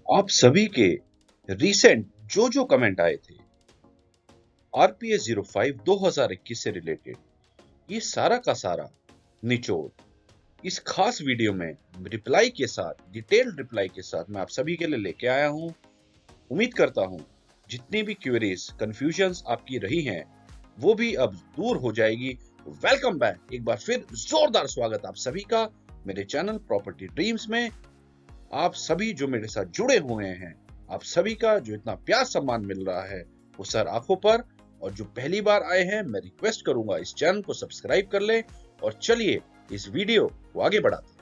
आप सभी के रीसेंट जो कमेंट आए थे आरपीएस 05 2021 से रिलेटेड, ये सारा का सारा निचोड़ इस खास वीडियो में रिप्लाई के साथ, डिटेल्ड रिप्लाई के साथ मैं आप सभी के लिए लेके आया हूं। उम्मीद करता हूं जितनी भी क्वेरीज, कंफ्यूजन्स आपकी रही हैं वो भी अब दूर हो जाएगी। वेलकम बैक, एक बार फिर जोरदार स्वागत आप सभी का मेरे चैनल प्रॉपर्टी ड्रीम्स में। आप सभी जो मेरे साथ जुड़े हुए हैं, आप सभी का जो इतना प्यार सम्मान मिल रहा है वो सर आंखों पर। और जो पहली बार आए हैं, मैं रिक्वेस्ट करूंगा इस चैनल को सब्सक्राइब कर लें और चलिए इस वीडियो को आगे बढ़ाते हैं।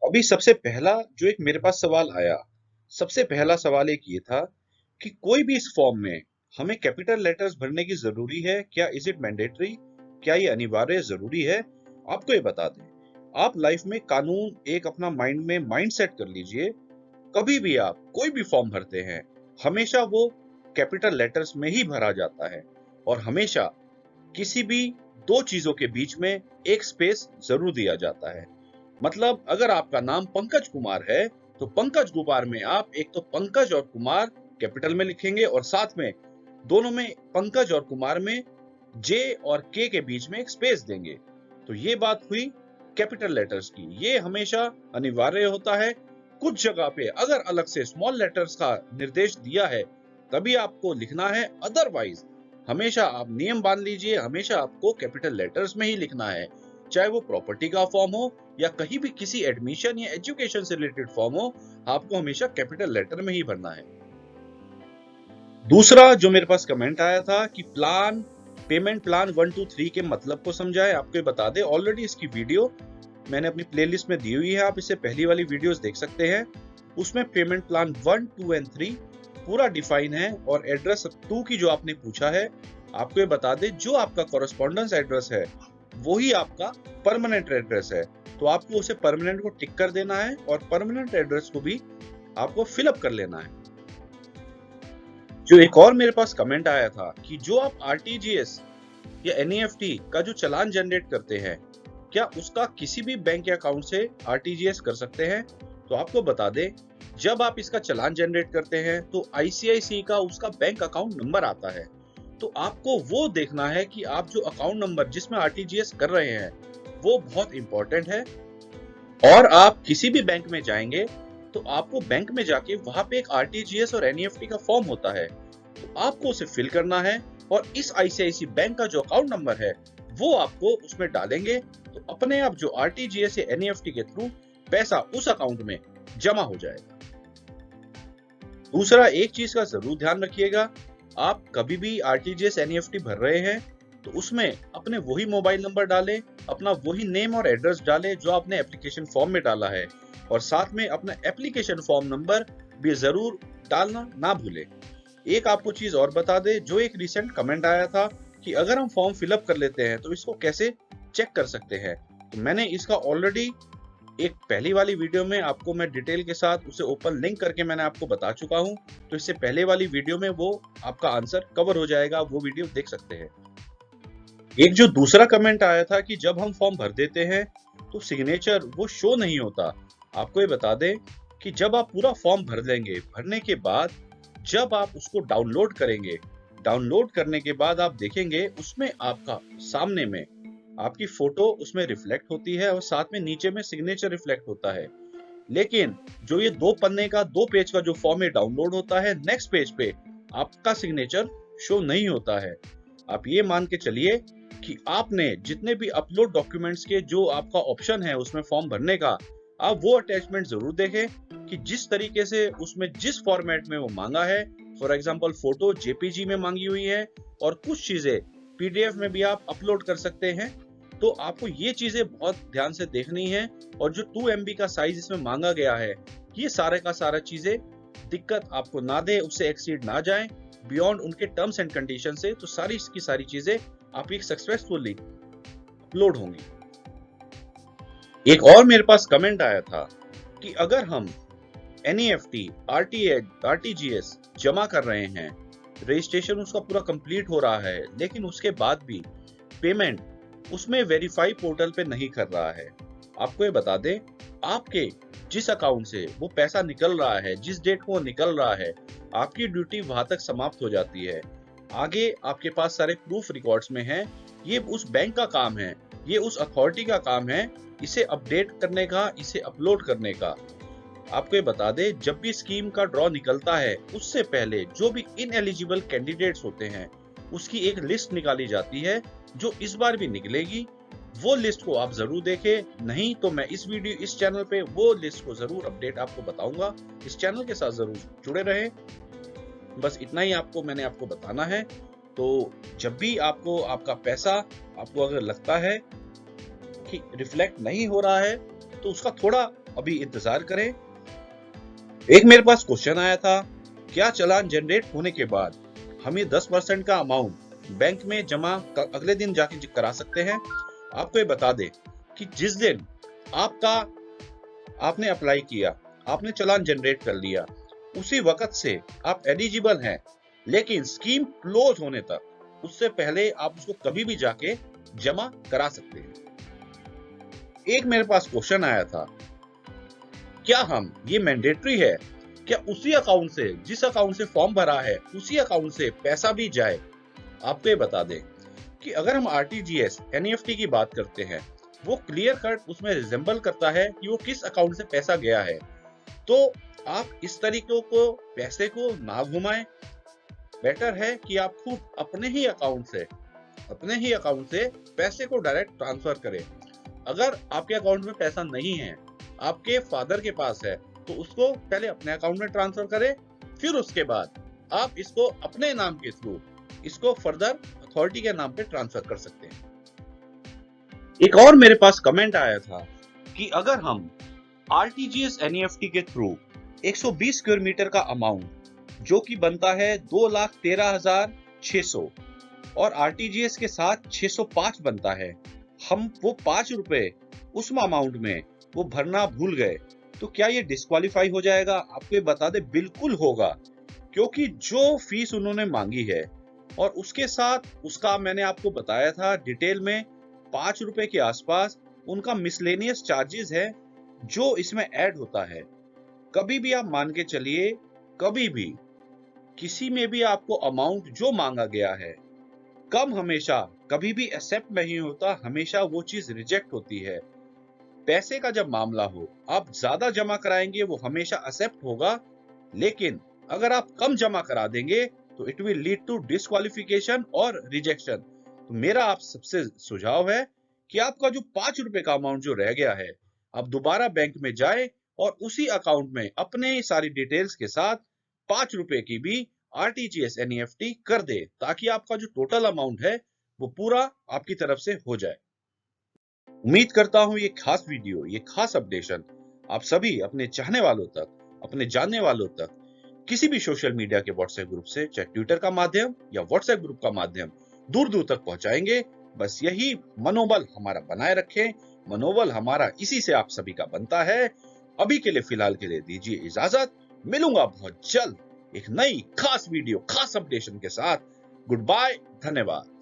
अभी सबसे पहला जो एक मेरे पास सवाल आया, सबसे पहला सवाल एक ये था कि कोई भी इस फॉर्म में हमें कैपिटल लेटर्स भरने की जरूरी है क्या? Is it mandatory? क्या ये अनिवार्य जरूरी है? आपको ये बता दें, आप लाइफ में कानून एक अपना माइंड सेट कर लीजिए। कभी भी आप कोई भी फॉर्म भरते हैं, हमेशा वो कैपिटल लेटर्स में ही भरा जाता है और हमेशा किसी भी दो चीजों के बीच में एक स्पेस जरूर दिया जाता है। मतलब अगर आपका नाम पंकज कुमार है तो पंकज कुमार में आप एक तो पंकज और कुमार कैपिटल में लिखेंगे और साथ में दोनों में पंकज और कुमार में जे और के बीच में एक स्पेस देंगे। तो ये बात हुई कैपिटल लेटर्स की, ये हमेशा अनिवार्य होता है। कुछ जगह पे अगर अलग से स्मॉल लेटर्स का निर्देश दिया है तभी आपको लिखना है, अदरवाइज हमेशा आप नियम बांध लीजिए, हमेशा आपको कैपिटल लेटर्स में ही लिखना है। चाहे वो प्रॉपर्टी का फॉर्म हो या कहीं भी किसी एडमिशन या एजुकेशन से रिलेटेड फॉर्म हो, आपको हमेशा कैपिटल लेटर में ही भरना है। दूसरा जो मेरे पास कमेंट आया था कि पेमेंट प्लान 1 2 3 के मतलब को समझाए, आपको बता दे। ऑलरेडी इसकी वीडियो मैंने अपनी प्लेलिस्ट में दी हुई है, आप इससे पहली वाली वीडियोस देख सकते हैं। उसमें पेमेंट प्लान 1 2 एंड 3 पूरा डिफाइन है। और एड्रेस 2 की जो आपने पूछा है, आपको ये बता दे जो आपका कॉरेस्पॉन्डेंस एड्रेस है वही आपका परमानेंट एड्रेस है, तो आपको उसे परमानेंट को टिक कर देना है और परमानेंट एड्रेस को भी आपको फिलअप कर लेना है। जो एक और मेरे पास कमेंट आया था कि जो आप आरटीजीएस या एनईएफटी का जो चालान जनरेट करते हैं, क्या उसका किसी भी बैंक या अकाउंट से आरटीजीएस कर सकते हैं? तो आपको बता दें, जब आप इसका चालान जनरेट करते हैं तो आईसीआईसीआई का उसका बैंक अकाउंट नंबर आता है। तो आपको वो देखना है कि आप जो अकाउंट नंबर जिसमें आरटीजीएस कर रहे हैं वो बहुत इंपॉर्टेंट है। और आप किसी भी बैंक में जाएंगे तो आपको बैंक में जाके वहां पे एक आरटीजीएस और एनईएफटी का फॉर्म होता है, तो आपको उसे फिल करना है और इस आईसीआईसीआई बैंक का जो अकाउंट नंबर है वो आपको उसमें डालेंगे, तो अपने आप जो आरटीजीएस या एनईएफटी के थ्रू पैसा उस अकाउंट में जमा हो जाएगा। दूसरा, एक चीज का जरूर ध्यान रखिएगा, आप कभी भी आरटीजीएस एनईएफटी भर रहे हैं तो उसमें अपने वही मोबाइल नंबर डालें, अपना वही नेम और एड्रेस डालें जो आपने एप्लीकेशन फॉर्म में डाला है, और साथ में अपना एप्लीकेशन फॉर्म नंबर भी जरूर डालना ना भूलें। एक आपको चीज और बता दे, जो एक रिसेंट कमेंट आया था कि अगर हम फॉर्म फिलअप कर लेते हैं तो इसको कैसे चेक कर सकते हैं, तो मैंने इसका ऑलरेडी एक पहली वाली वीडियो में आपको मैं डिटेल के साथ उसे ओपन लिंक करके मैंने आपको बता चुका हूं। तो इससे पहले वाली वीडियो में वो आपका आंसर कवर हो जाएगा, वो वीडियो देख सकते हैं। एक जो दूसरा कमेंट आया था कि जब हम फॉर्म भर देते हैं तो सिग्नेचर वो शो नहीं होता। आपको ये बता दें कि जब आप पूरा फॉर्म भर लेंगे, भरने के बाद जब आप उसको डाउनलोड करेंगे, डाउनलोड करने के बाद आप देखेंगे उसमें आपका सामने में आपकी फोटो उसमें रिफ्लेक्ट होती है और साथ में नीचे में सिग्नेचर रिफ्लेक्ट होता है। लेकिन जो ये 2 पन्ने का 2 पेज का जो फॉर्म है डाउनलोड होता है, नेक्स्ट पेज पे आपका सिग्नेचर शो नहीं होता है। आप ये मान के चलिए कि आपने जितने भी अपलोड डॉक्यूमेंट्स के जो आपका ऑप्शन है उसमें फॉर्म भरने का, आप वो अटैचमेंट जरूर देखें कि जिस तरीके से उसमें जिस फॉर्मेट में वो मांगा है। फॉर एग्जांपल फोटो जेपीजी में मांगी हुई है और कुछ चीजें पीडीएफ में भी आप अपलोड कर सकते हैं, तो आपको ये चीजें बहुत ध्यान से देखनी है। और जो 2 MB का साइज इसमें मांगा गया है, ये सारे का सारा चीजें दिक्कत आपको ना दे, उससे एक्सीड ना जाए बियॉन्ड उनके टर्म्स एंड कंडीशन से, तो सारी की सारी चीजें आपकी सक्सेसफुली अपलोड होंगी। एक और मेरे पास कमेंट आया था कि अगर हम एनईएफटी, आरटीजीएस जमा कर रहे हैं, रजिस्ट्रेशन उसका पूरा कंप्लीट हो रहा है, लेकिन उसके बाद भी पेमेंट उसमें वेरीफाई पोर्टल पे नहीं कर रहा है। आपको ये बता दें, आपके जिस अकाउंट से वो पैसा निकल रहा है, जिस डेट को वो निकल रहा है, आपकी ड्यूटी वहां तक समाप्त हो जाती है। आगे आपके पास सारे प्रूफ रिकॉर्ड्स में हैं। ये उस बैंक का काम है, ये उस अथॉरिटी का काम है इसे अपडेट करने का, इसे अपलोड करने का। आपको ये बता दें, जब भी स्कीम का ड्रॉ निकलता है उससे पहले जो भी इनएलिजिबल कैंडिडेट्स होते हैं उसकी एक लिस्ट निकाली जाती है, जो इस बार भी निकलेगी। वो लिस्ट को आप जरूर देखें, नहीं तो मैं इस चैनल पे वो लिस्ट को जरूर अपडेट आपको बताऊंगा। इस चैनल के साथ जरूर जुड़े रहें। बस इतना ही मैंने आपको बताना है। तो जब भी आपको आपका पैसा आपको अगर लगता है कि रिफ्लेक्ट नहीं हो रहा है तो उसका थोड़ा अभी इंतजार करें। एक मेरे पास क्वेश्चन आया था, क्या चालान जनरेट होने के बाद हमें 10% का अमाउंट बैंक में जमा अगले दिन जाके करा सकते हैं? आपको ये बता दें कि जिस दिन आपने अप्लाई किया, आपने चालान जनरेट कर लिया, उसी वक्त से आप एलिजिबल हैं, लेकिन स्कीम क्लोज होने तक उससे पहले आप उसको कभी भी जाके जमा करा सकते हैं। एक मेरे पास क्वेश्चन आया था, क्या ये मैंडेटरी है, क्या उसी अकाउंट से, जिस अकाउंट से फॉर्म भरा है उसी अकाउंट से पैसा भी जाए? आपको ये बता दें कि अगर हम आरटीजीएस एनईएफटी की बात करते हैं, वो क्लियर कट उसमें रिजेंबल करता है कि वो किस अकाउंट से पैसा गया है। तो आप इस तरीके को पैसे को ना घुमाएं। बेटर है कि आप खुद अपने ही अकाउंट से पैसे को डायरेक्ट ट्रांसफर करें। अगर आपके अकाउंट में पैसा नहीं है, आपके फादर के पास है, तो उसको पहले अपने अकाउंट में ट्रांसफर करें, फिर उसके बाद आप इसको अपने नाम के थ्रू इसको फर्दर अथॉरिटी के नाम पे ट्रांसफर कर सकते हैं। एक और मेरे पास कमेंट आया था कि अगर हम आरटीजीएस एनईएफटी के थ्रू 120 स्क्वायर मीटर का अमाउंट जो कि बनता है 2,13,600 और आरटीजीएस के साथ 605 बनता है, हम वो 5 रुपए उस अमाउंट में वो भरना भूल गए, तो क्या ये डिस्क्वालीफाई हो जाएगा? आपको ये बता दे, बिल्कुल होगा, क्योंकि जो फीस उन्होंने मांगी है और उसके साथ उसका मैंने आपको बताया था डिटेल में 5 रुपए के आसपास उनका मिसलेनियस चार्जेस है जो इसमें ऐड होता है। कभी भी आप मान के चलिए, कभी भी किसी में भी आपको अमाउंट जो मांगा गया है कम हमेशा कभी भी एक्सेप्ट नहीं होता, हमेशा वो चीज रिजेक्ट होती है। पैसे का जब मामला हो, आप ज्यादा जमा कराएंगे वो हमेशा एक्सेप्ट होगा, लेकिन अगर आप कम जमा करा देंगे तो it will lead to disqualification और रिजेक्शन। तो मेरा आप सबसे सुझाव है कि आपका जो 5 रुपए का अमाउंट जो रह गया है, आप दोबारा बैंक में जाए और उसी अकाउंट में अपने सारी डिटेल्स के साथ 5 रुपए की भी आरटीजीएस एनईएफटी कर दे, ताकि आपका जो टोटल अमाउंट है वो पूरा आपकी तरफ से हो जाए। उम्मीद करता हूं ये खास वीडियो, ये खास अपडेशन आप सभी अपने चाहने वालों तक, अपने जानने वालों तक किसी भी सोशल मीडिया के व्हाट्सएप ग्रुप से, चाहे ट्विटर का माध्यम या व्हाट्सएप ग्रुप का माध्यम, दूर दूर तक पहुंचाएंगे। बस यही मनोबल हमारा बनाए रखें। मनोबल हमारा इसी से आप सभी का बनता है। अभी के लिए फिलहाल के लिए दीजिए इजाजत। मिलूंगा बहुत जल्द एक नई खास वीडियो, खास अपडेशन के साथ। गुड बाय, धन्यवाद।